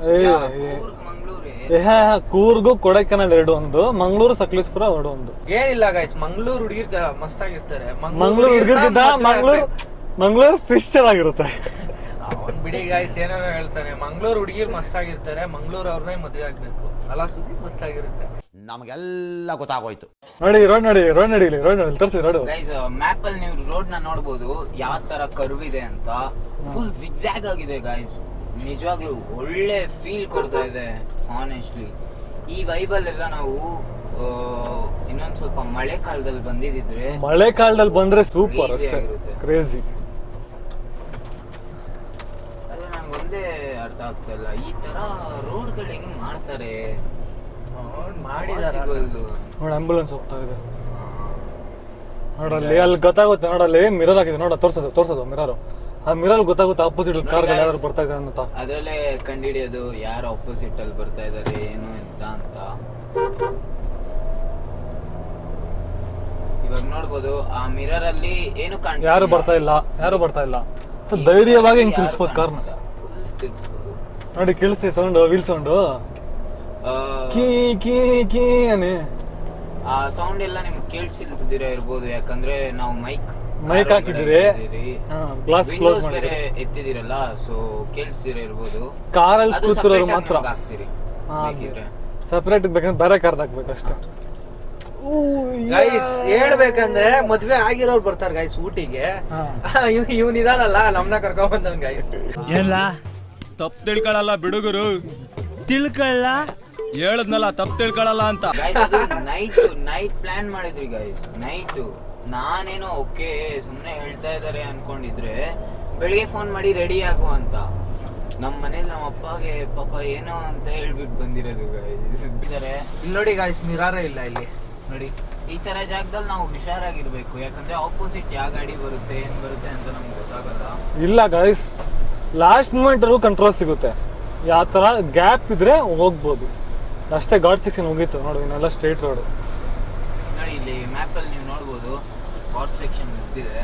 ಕೂರ್ಗು ಕೊಡೈಕೆನಾಲ್ 2 ಒಂದು, ಮಂಗಳೂರು ಸಕಲೇಶ್ಪುರ 2 ಒಂದು. ಏನಿಲ್ಲ ಗೈಸ್, ಮಂಗಳೂರು ಹುಡುಗಿರ್ ಮಸ್ತ್ ಆಗಿರ್ತಾರೆ. ಮಂಗಳೂರು ಹುಡುಗಿರ್ಗಿಂತ ಮಂಗಳೂರು ಫಿಶ್ ಚೆನ್ನಾಗಿರುತ್ತೆ. ಅವ್ನ್ ಬಿಡಿ ಗೈಸ್ ಏನೋ ಹೇಳ್ತಾನೆ, ಮಂಗಳೂರು ಹುಡುಗಿರ್ ಮಸ್ತ್ ಆಗಿರ್ತಾರೆ, ಮಂಗಳೂರು ಅವ್ರನ್ನೇ ಮದ್ವೆ ಆಗ್ಬೇಕು ಅಲ್ಲ, ಸುದ್ದಿ ಮಸ್ತ್ ಆಗಿರುತ್ತೆ. ನಮಗೆಲ್ಲ ಗೊತ್ತಾಗೋಯ್ತು. ನೋಡಿ ರೋಡ್ ನೋಡಿ ತೋರಿಸಿ ರೋಡ್. ಗೈಸ್ ಮ್ಯಾಪ್ ಅಲ್ಲಿ ನೀವು ರೋಡ್ ನ ನೋಡಬಹುದು ಯಾವ ತರ ಕರ್ವ್ ಇದೆ ಅಂತ. ಫುಲ್ ಜಿಗ್ಜಾಗ್ ಆಗಿದೆ ಗೈಸ್, ನಿಜವಾಗ್ಲೂ ಒಳ್ಳೆ ಫೀಲ್ ಕೊಡ್ತಾ ಇದೆ ಆನೆಸ್ಟ್ಲಿ. ಈ ವೈಬಲ್ಲೆಲ್ಲ ನಾವು ಇನ್ನೊಂದ್ ಸ್ವಲ್ಪ ಮಳೆ ಕಾಲದಲ್ಲಿ ಬಂದಿದ್ರೆ, ಮಳೆ ಕಾಲದಲ್ಲಿ ಬಂದ್ರೆ ಸೂಪರ್ ಅಷ್ಟೇ, ಕ್ರೇಜಿ. ಅದೇ ನಂಗೆ ಒಂದೇ ಅರ್ಥ ಆಗ್ತಿಲ್ಲ, ಈ ತರ ರೋಡ್ಗಳು ಹೆಂಗ್ ಮಾಡ್ತಾರೆ. ಮಾಡಿದಾರೆ ನೋಡಿ ಆಂಬುಲೆನ್ಸ್ ಹೋಗ್ತಾ ಇದೆ ನೋಡಲ್ಲಿ, ಅಲ್ಲಿ ಗೊತ್ತಾಗುತ್ತೆ ನೋಡಲ್ಲಿ ಮಿರರ್ ಹಾಕಿದೆ ನೋಡ, ತೋರ್ಸೋದು ಮಿರರ್. ಆ ಮಿರರ್ ಗೊತ್ತಾಗುತ್ತೆ ಆಪೋಸಿಟ್ ಕಾರ್ಗಳು ಯಾರು ಬರ್ತಾ ಇದೆ ಅಂತ. ಅದ್ರಲ್ಲೇ ಕಂಡಿಡಿಯೋದು ಯಾರು ಆಪೋಸಿಟ್ ಅಲ್ಲಿ ಬರ್ತಾ ಇದಾರೆ ಏನು ಅಂತ. ಇವಾಗ ನೋಡ್ಬೋದು ಆ ಮಿರರ್ ಅಲ್ಲಿ ಏನು ಕಾಣ್ತಾ ಯಾರು ಬರ್ತಾ ಇಲ್ಲ. ಧೈರ್ಯವಾಗಿ ಹಿಂಗ್ ತಿರ್ಸ್ಬೋದು ಕಾರ್ನ. ನೋಡಿ ಕೇಳಿಸಿ ಸೌಂಡ್, ವೀಲ್ ಸೌಂಡ್ ಕೀ ಕೀ ಕೀ ಅನೆ. ಆ ಸೌಂಡ್ ಎಲ್ಲ ನಿಮ್ಗೆ ಕೇಳಿಸಿಲ್ದಿರ ಇರ್ಬೋದು, ಯಾಕಂದ್ರೆ ನಾವು ಮೈಕ್ ಹಾಕಿದಿರಿ, ಗ್ಲಾಸ್ ಕ್ಲೋಸ್ ಬೇರೆ ಎತ್ತಿದಿರಲ್ಲ, ಸೊ ಕೇಳಿಸ್ದಿರ ಇರ್ಬೋದು. ಕಾರಲ್ಲಿ ಕೂತಿರೋರು ಮಾತ್ರ ಹಾಕ್ತಿರಿ, ಸಪರೇಟ್ ಬೇಕಂದ್ರೆ ಬೇರೆ ಕಾರ್ಡ್ ಹಾಕ್ಬೇಕು ಅಷ್ಟೇ. ಗೈಸ್ ಹೇಳ್ಬೇಕಂದ್ರೆ ಮದ್ವೆ ಆಗಿರೋರು ಬರ್ತಾರೆ ಗೈಸ್ ಊಟಿಗೆ. ಇವ್ನ ಇದಾನಲ್ಲ ನಮ್ನ ಕರ್ಕೊಂಡ್ ಬಂದನ್ ಗೈಸ್. ಏನ್ಲ ತಪ್ಪು ತಿಳ್ಕೊಳಲ್ಲ ಬಿಡುಗರು, ತಿಳ್ಕೊಳ್ಳ ಹೇಳದ್ನಲ್ಲ ತಪ್ಪು ತಿಳ್ಕೊಳಲ್ಲ ಅಂತ. ನೈಟ್ ಪ್ಲಾನ್ ಮಾಡಿದ್ರಿ ಗೈಸ್, ನಾನೇನೋ ಓಕೆ ಸುಮ್ನೆ ಹೇಳ್ತಾ ಇದಾರೆ ಅನ್ಕೊಂಡಿದ್ರೆ, ಬೆಳಿಗ್ಗೆ ಫೋನ್ ಮಾಡಿ ರೆಡಿ ಆಗು ಅಂತ. ನಮ್ ಮನೇಲಿ ನಮ್ಮ ಅಪ್ಪಗೆ ಪಾಪ ಏನೋ ಅಂತ ಹೇಳ್ಬಿಟ್ಟು ಬಂದಿರೋದು ಗೈಸ್. ಇಲ್ಲಿ ನೋಡಿ ಗೈಸ್, ಮಿರಾರೇ ಇಲ್ಲ ಇಲ್ಲಿ ನೋಡಿ. ಈ ತರ ಜಾಗದಲ್ಲಿ ನಾವು ಹುಷಾರಾಗಿರ್ಬೇಕು, ಯಾಕಂದ್ರೆ ಆಪೋಸಿಟ್ ಯಾವ ಗಾಡಿ ಬರುತ್ತೆ ಏನ್ ಬರುತ್ತೆ ಅಂತ ನಮ್ಗೆ ಗೊತ್ತಾಗಲ್ಲ. ಇಲ್ಲ ಗೈಸ್, ಲಾಸ್ಟ್ ಮೂಮೆಂಟ್ ಕಂಟ್ರೋಲ್ ಸಿಗುತ್ತೆ. ಯಾವ ತರ ಗ್ಯಾಪ್ ಇದ್ರೆ ಹೋಗ್ಬೋದು ಅಷ್ಟೇ. ಗಾಡ್ ಸೆಕ್ಷನ್ ಮುಗೀತು ನೋಡಿ, ಇನ್ನೆಲ್ಲ ಸ್ಟ್ರೇಟ್ ರೋಡ್. ನೋಡಿ ಇಲ್ಲಿ ಮ್ಯಾಪ್ ಅಲ್ಲಿ ನೀವು ನೋಡ್ಬೋದು ಗಾಡ್ ಸೆಕ್ಷನ್ ಮುಗ್ದಿದೆ.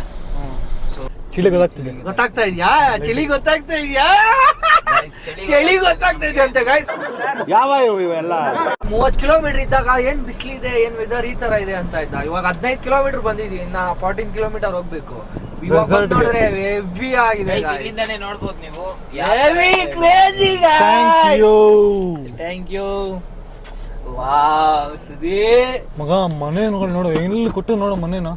ಚಳಿ ಗೊತ್ತಾಗ್ತಾ ಇದೆಯಾ? ಚಳಿ ಗೊತ್ತಾಗ್ತಾ ಇದೆಯಾ? ಚಳಿ ಗೊತ್ತಾಗ್ತಾ ಇದೆ ಅಂತ ಗೈಸ್. ಯಾವ ಇವೆಲ್ಲ 30 ಕಿಲೋಮೀಟರ್ ಇದ್ದಾಗ ಏನ್ ಬಿಸಿಲಿದೆ ಏನ್ ವೆದರ್ ಈ ತರ ಇದೆ ಅಂತ ಇದ್ದ. ಇವಾಗ 15 ಕಿಲೋಮೀಟರ್ ಬಂದಿದೀವಿ, ಇನ್ನ 14 ಕಿಲೋಮೀಟರ್ ಹೋಗ್ಬೇಕು. ಇವಾಗ ನೋಡಿದ್ರೆ ಹೆವಿ ಆಗಿದೆ, ಇಲ್ಲಿಂದಾನೆ ನೋಡ್ಬೋದು ನೀವು. Heavy crazy thank you. Wow Sudi ಮಗ, ಮನೆ ನೋಡು ಎಲ್ಲಿ ಕೊಟ್ಟು ನೋಡು ಮನೇನ.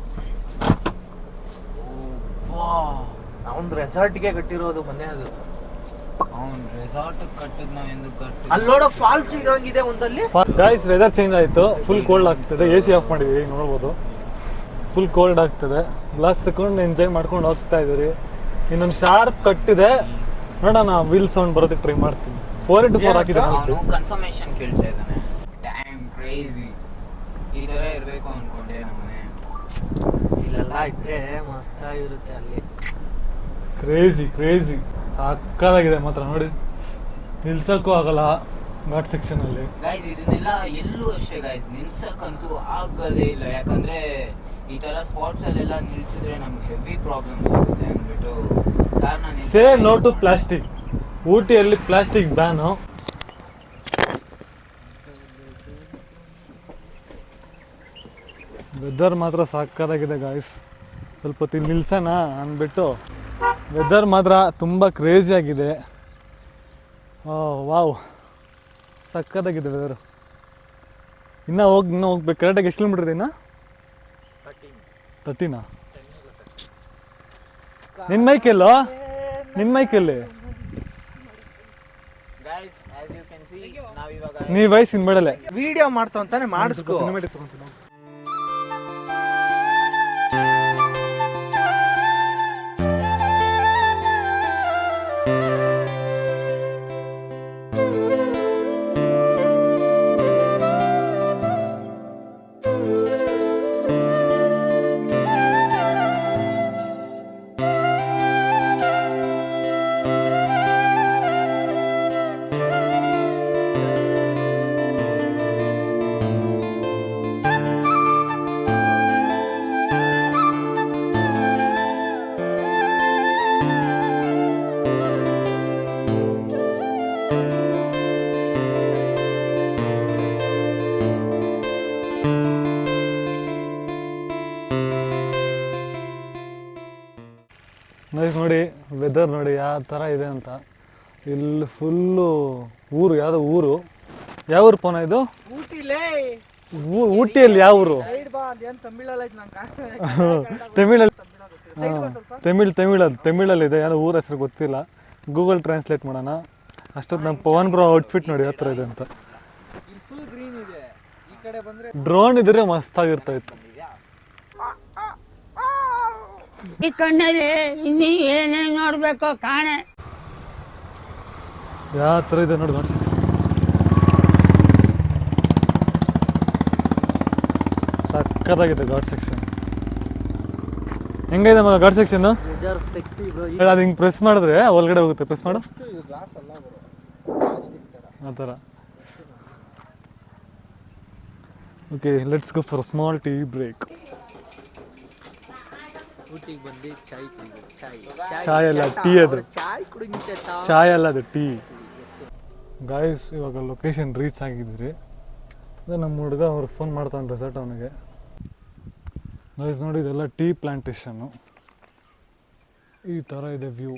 ಅವ್ನ್ ರೆಸಾರ್ಟ್ಗೆ ಕಟ್ಟಿರೋದು ಮನೆ ಅದು. ಅವ್ನ್ ರೆಸಾರ್ಟ್ ಕಟ್ಟಿದ್ ನಾವ್ ಎಂದು ಕಟ್ಟಿ ಅಲ್ಲಿ ನೋಡೋ ಫಾಲ್ಸ್ ಇರೋಂಗಿದೆ ಒಂದಲ್ಲಿ. ಗೈಸ್ ವೆದರ್ ಚೇಂಜ್ ಆಯ್ತು, ಫುಲ್ ಕೋಲ್ಡ್ ಆಗ್ತದೆ. AC ಆಫ್ ಮಾಡಿದೀವಿ ನೋಡ್ಬೋದು, ಫುಲ್ ಕೋಲ್ಡ್ ಆಗ್ತದೆ. ಗ್ಲಾಸ್ ತಗೊಂಡು ಎಂಜಾಯ್ ಮಾಡ್ಕೊಂಡು ಹೋಗ್ತಾ ಇದೀರಿ. ಇನ್ನೊಂದು ಶಾರ್ಪ್ ಕಟ್ಟಿದೆ ನೋಡೋಣ, ವೀಲ್ ಸೌಂಡ್ ಬರೋದಕ್ಕೆ ಟ್ರೈ ಮಾಡ್ತೀನಿ. 4x4 ಹಾಕಿದ್ರೆ ಕನ್ಫರ್ಮೇಶನ್ ಕೇಳ್ತಾ ಇದ್ದಾನೆ. ಟೈಮ್ ಕ್ರೇಜಿ, ಈ ತರ ಇರ್ಬೇಕು ಅನ್ಕೊಂಡೆ ನಮ್ಮನೆ. ಇಲ್ಲೆಲ್ಲ ಇದ್ರೆ ಮಸ್ತ್ ಆಗಿರುತ್ತೆ ಅಲ್ಲಿ. ಕ್ರೇಜಿ ಸಾಕಾಗಿದೆ ಮಾತ್ರ ನೋಡಿ, ನಿಲ್ಸಕ್ಕೂ ಆಗಲ್ಲ ಘಾಟ್ ಸೆಕ್ಷನ್ ಅಲ್ಲಿ. ಗೈಸ್ ಇದನ್ನೆಲ್ಲ ಎಲ್ಲೂ ಅಷ್ಟೇ ಗೈಸ್ ನಿಲ್ಸಕ್ಕಂತೂ ಆಗದೇ ಇಲ್ಲ, ಯಾಕಂದ್ರೆ ಈ ತರ ಸ್ಪಾಟ್ಸ್ ಅಲ್ಲೆಲ್ಲ ನಿಲ್ಸಿದ್ರೆ ನಮ್ಗೆ ಹೆವಿ ಪ್ರಾಬ್ಲಮ್ ಆಗುತ್ತೆ ಅಂದ್ಬಿಟ್ಟು ಕಾರಣ. Say no to plastic. ಊಟಿಯಲ್ಲಿ ಪ್ಲಾಸ್ಟಿಕ್ ಬ್ಯಾನು. ವೆದರ್ ಮಾತ್ರ ಸಾಕಾಗಿದೆ ಗಾಯ್ಸ್. ಸ್ವಲ್ಪ ಹೊತ್ತು ಇಲ್ಲಿ ನಿಲ್ಸೋಣ ಅಂದ್ಬಿಟ್ಟು, ವೆದರ್ ಮಾತ್ರ ತುಂಬ ಕ್ರೇಜಿ ಆಗಿದೆ. ವಾವ್, ಸಕ್ಕತ್ತಾಗಿದೆ ವೆದರ್. ಇನ್ನೂ ಹೋಗ್ಬೇಕು. ಕರೆಕ್ಟಾಗಿ ಎಷ್ಟು ಕಿಲೋಮೀಟರ್ ಇದೆ? ಇನ್ನು 13. ನಿನ್ನ ಮೈಕೆಲ್ಲಿ guys as you can see ನಾವು ಇವಾಗ ನೀ ವಯಸ್ಸು ಇನ್ಬೇಡಲೆ ವಿಡಿಯೋ ಮಾಡ್ತಾವ ಅಂತಾನೆ ಮಾಡಿಸ್ಕೊ. ಸಿನಿಮಾಟಿಕ್ ನೈಸ್ ನೋಡಿ ವೆದರ್ ನೋಡಿ ಯಾವ ಥರ ಇದೆ ಅಂತ. ಇಲ್ಲಿ ಫುಲ್ಲು ಊರು, ಯಾವುದೋ ಊರು. ಯಾವ ಊರು ಪೋನ ಇದು? ಊಟಿಯಲ್ಲಿ ಯಾವ ಊರು? ತಮಿಳಲ್ಲಿ ಇದೆ, ಏನೋ ಊರ ಹೆಸರು ಗೊತ್ತಿಲ್ಲ. ಗೂಗಲ್ ಟ್ರಾನ್ಸ್ಲೇಟ್ ಮಾಡೋಣ. ಅಷ್ಟೊತ್ತು ನಮ್ಮ ಪವನ್ ಬ್ರೋ ಔಟ್ಫಿಟ್ ನೋಡಿ ಯಾವ ಥರ ಇದೆ ಅಂತ. ಡ್ರೋನ್ ಇದ್ರೆ ಮಸ್ತಾಗಿರ್ತಾ ಇತ್ತು. ಈ ಕಣ್ಣಲ್ಲಿ ಇನ್ನೀ ಏನೇನ್ ನೋಡ್ಬೇಕು ಕಾಣೆ. ಯಾವ ಥರ ಇದೆ ನೋಡಿ ಘಾಟ್ ಸೆಕ್ಷನ್. ಸಕ್ಕತ್ತಾಗಿದೆ ಘಾಟ್ ಸೆಕ್ಷನ್. ಹೆಂಗಿದೆ ಮಗ ಘಾಟ್ ಸೆಕ್ಷನ್? ಅದು ಹಿಂಗೆ ಪ್ರೆಸ್ ಮಾಡಿದ್ರೆ ಒಳಗಡೆ ಹೋಗುತ್ತೆ. ಪ್ರೆಸ್ ಮಾಡು ಆ ಥರ. Okay, let's go for small tea break. ಚಾಯ್ ಅಲ್ಲ ಟೀ, ಅದು ಚಾಯ್ ಅಲ್ಲ ಅದು ಟೀ. ಗಾಯ್ಸ್ ಇವಾಗ ಲೊಕೇಶನ್ ರೀಚ್ ಆಗಿದ್ವಿ. ಅದೇ ನಮ್ಮ ಹುಡುಗ ಅವ್ರಿಗೆ ಫೋನ್ ಮಾಡ್ತಾನೆ ರೆಸಾರ್ಟ್ ಅವನಿಗೆ. ಗಾಯ್ಸ್ ನೋಡಿ ಇದೆಲ್ಲ ಟೀ ಪ್ಲಾಂಟೇಶನ್ನು. ಈ ಥರ ಇದೆ ವ್ಯೂ.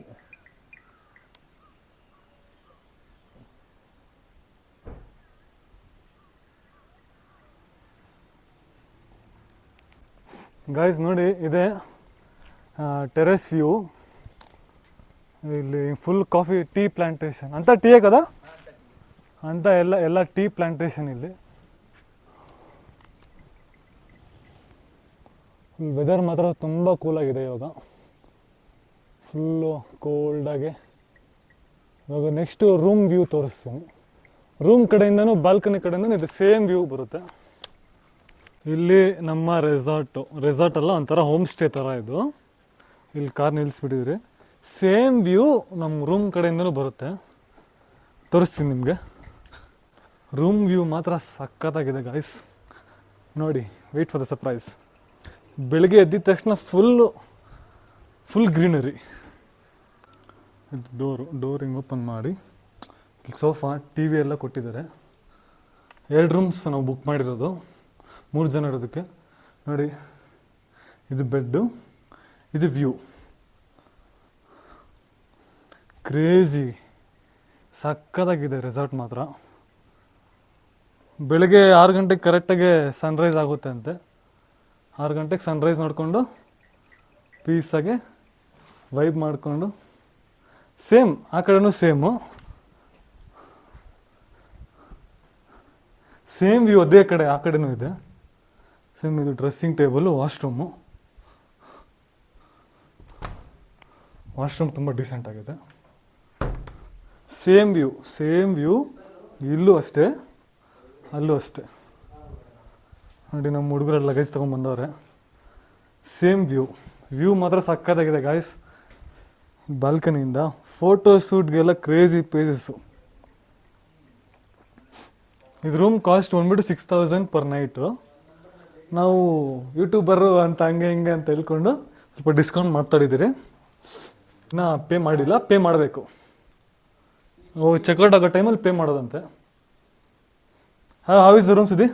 ಗಾಯ್ಸ್ ನೋಡಿ ಇದೆ ಟೆರೆಸ್ ವ್ಯೂ. ಇಲ್ಲಿ ಫುಲ್ ಕಾಫಿ ಟೀ ಪ್ಲಾಂಟೇಶನ್ ಅಂತ. ಟೀ ಕದ ಅಂತ ಎಲ್ಲ ಟೀ ಪ್ಲಾಂಟೇಶನ್ ಇಲ್ಲಿ. ವೆದರ್ ಮಾತ್ರ ತುಂಬ ಕೂಲಾಗಿದೆ ಇವಾಗ, ಫುಲ್ಲು ಕೋಲ್ಡಾಗಿ. ಇವಾಗ ನೆಕ್ಸ್ಟು ರೂಮ್ ವ್ಯೂ ತೋರಿಸ್ತೀನಿ. ರೂಮ್ ಕಡೆಯಿಂದನೂ ಬಾಲ್ಕನಿ ಕಡೆಯಿಂದನೂ ಇದು ಸೇಮ್ ವ್ಯೂ ಬರುತ್ತೆ. ಇಲ್ಲಿ ನಮ್ಮ ರೆಸಾರ್ಟ್ ಅಲ್ಲ, ಒಂಥರ ಹೋಮ್ ಸ್ಟೇ ಥರ ಇದು. ಇಲ್ಲಿ ಕಾರ್ ನಿಲ್ಲಿಸ್ಬಿಟ್ಟಿದ್ರಿ. ಸೇಮ್ ವ್ಯೂ ನಮ್ಮ ರೂಮ್ ಕಡೆಯಿಂದನೂ ಬರುತ್ತೆ. ತೋರಿಸ್ತೀನಿ ನಿಮಗೆ. ರೂಮ್ ವ್ಯೂ ಮಾತ್ರ ಸಖತ್ತಾಗಿದೆ ಗಾಯ್ಸ್. ನೋಡಿ, ವೆಯ್ಟ್ ಫಾರ್ ದ ಸರ್ಪ್ರೈಸ್. ಬೆಳಗ್ಗೆ ಎದ್ದಿದ ತಕ್ಷಣ ಫುಲ್ ಗ್ರೀನರಿ. ಇದು ಡೋರ್ ಹಿಂಗೆ ಓಪನ್ ಮಾಡಿ ಇಲ್ಲಿ ಸೋಫಾ, ಟಿ ವಿ ಎಲ್ಲ ಕೊಟ್ಟಿದ್ದಾರೆ. 2 ರೂಮ್ಸ್ ನಾವು ಬುಕ್ ಮಾಡಿರೋದು, 3 ಜನ ಇರೋದಕ್ಕೆ. ನೋಡಿ, ಇದು ಬೆಡ್ಡು, ಇದು ವ್ಯೂ. ಕ್ರೇಜಿ ಸಕ್ಕತ್ತಾಗಿದೆ ರೆಸಾರ್ಟ್ ಮಾತ್ರ. ಬೆಳಗ್ಗೆ 6 ಗಂಟೆಗೆ ಕರೆಕ್ಟಾಗಿ ಸನ್ರೈಸ್ ಆಗುತ್ತೆ ಅಂತೆ. 6 ಗಂಟೆಗೆ ಸನ್ರೈಸ್ ನೋಡಿಕೊಂಡು ಪೀಸಾಗಿ ವೈಬ್ ಮಾಡಿಕೊಂಡು, ಸೇಮ್ ಆ ಕಡೆನೂ ಸೇಮ್ ವ್ಯೂ ಅದೇ ಕಡೆ, ಆ ಕಡೆನೂ ಇದೆ ಸೇಮ್. ಇದು ಡ್ರೆಸ್ಸಿಂಗ್ ಟೇಬಲು, ವಾಶ್ರೂಮ್ ತುಂಬ ಡೀಸೆಂಟ್ ಆಗಿದೆ. ಸೇಮ್ ವ್ಯೂ ಇಲ್ಲೂ ಅಷ್ಟೇ, ಅಲ್ಲೂ ಅಷ್ಟೇ. ನೋಡಿ, ನಮ್ಮ ಹುಡುಗರೆಲ್ಲ ಲಗೇಜ್ ತೊಗೊಂಡ್ಬಂದವ್ರೆ. ಸೇಮ್ ವ್ಯೂ ಮಾತ್ರ ಸಕ್ಕತ್ತಾಗಿದೆ ಗಾಯ್ಸ್. ಬಾಲ್ಕನಿಯಿಂದ ಫೋಟೋ ಶೂಟ್ಗೆಲ್ಲ ಕ್ರೇಜಿ ಪೇಜಸ್ಸು. ಇದು ರೂಮ್ ಕಾಸ್ಟ್ ಬಂದ್ಬಿಟ್ಟು 6000 ಪರ್ ನೈಟು. ನಾವು ಯೂಟ್ಯೂಬರು ಅಂತ ಹಂಗೆ ಹಿಂಗೆ ಅಂತ ಹೇಳ್ಕೊಂಡು ಸ್ವಲ್ಪ ಡಿಸ್ಕೌಂಟ್ ಮಾತಾಡಿದ್ದೀರಿ. ಇನ್ನೂ ಪೇ ಮಾಡಿಲ್ಲ, ಪೇ ಮಾಡಬೇಕು. ಚೆಕ್ಔಟ್ ಆಗೋ ಟೈಮಲ್ಲಿ ಪೇ ಮಾಡೋದಂತೆ. How is the room Sudi?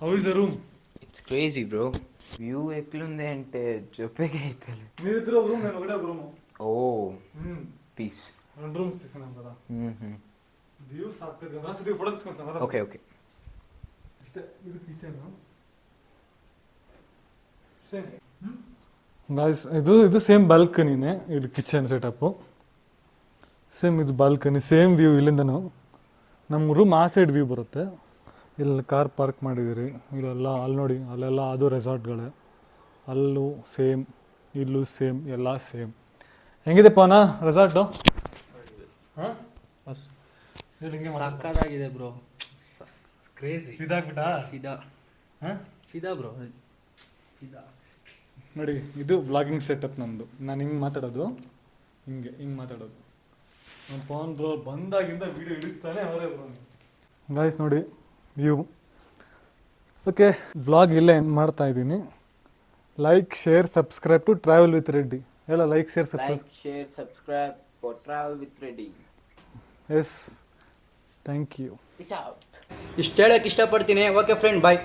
How is the room? It's crazy, bro. View eklunde ante jopege aitale. ನೀವಿದ್ರು ರೂಮ್, ನಾನು ಒಳಗಡೆ ರೂಮ್. Oh. Peace. ಒಂದು ರೂಮ್ ಸಿಕ್ಕನ ಅಂತ. ವ್ಯೂ ಸಾಕತ್ತೆ. ನಾನು ಸುದಿ ಫೋಟೋ ತೆಗೆಸ್ಕೊಂಡು. Okay. ಅಷ್ಟೇ. ಇದು ಕಿಚನ್. ಸೇಮ್. ಗೈಸ್ ಇದು ಸೇಮ್ ಬಾಲ್ಕನಿನೇ. ಇದು ಕಿಚನ್ ಸೆಟಪ್ಪು. ಸೇಮ್ ಇದು ಬಾಲ್ಕನಿ, ಸೇಮ್ ವ್ಯೂ. ಇಲ್ಲಿಂದನೂ ನಮ್ಮ ರೂಮ್ ಆ ಸೈಡ್ ವ್ಯೂ ಬರುತ್ತೆ. ಇಲ್ಲಿ ಕಾರ್ ಪಾರ್ಕ್ ಮಾಡಿದ್ದೀರಿ. ಇಲ್ಲೆಲ್ಲ ಅಲ್ಲಿ ನೋಡಿ, ಅಲ್ಲೆಲ್ಲ ಅದು ರೆಸಾರ್ಟ್ಗಳೇ. ಅಲ್ಲೂ ಸೇಮ್, ಇಲ್ಲೂ ಸೇಮ್, ಎಲ್ಲ ಸೇಮ್. ಹೆಂಗಿದೆ ಪವನ ರೆಸಾರ್ಟು? ಸಕ್ಕತ್ತಾಗಿದೆ ಬ್ರೋ. ಕ್ರೇಜಿ. ಇದಾಗ್ಬಿಟ್ಟಾ? ಫಿದಾ ಬ್ರೋ. ನೋಡಿ, ಇದು ವ್ಲಾಗಿಂಗ್ ಸೆಟಪ್ ನಮ್ಮದು. ನಾನು ಹಿಂಗೆ ಮಾತಾಡೋದು, ಹಿಂಗೆ ಮಾತಾಡೋದು. ನಮ್ಮ ಪವನ್ ಬ್ರೋ ಬಂದಾಗಿಂದ ವೀಡಿಯೋ ಹಿಡಿತಾನೆ ಅವರೇ ಬ್ರೋ. ಗಾಯ್ಸ್ ನೋಡಿ ವ್ಯೂ. ಓಕೆ, ವ್ಲಾಗ್ ಇಲ್ಲೇ ಎಂಡ್ ಮಾಡ್ತಾ ಇದ್ದೀನಿ. Like, share, subscribe to travel with Reddy. ಹೇಳ, like, share, subscribe for Travel with Reddy. Yes, thank you. Peace out. ಇಷ್ಟು ಹೇಳಕ್ಕೆ ಇಷ್ಟಪಡ್ತೀನಿ. ಓಕೆ ಫ್ರೆಂಡ್, ಬಾಯ್.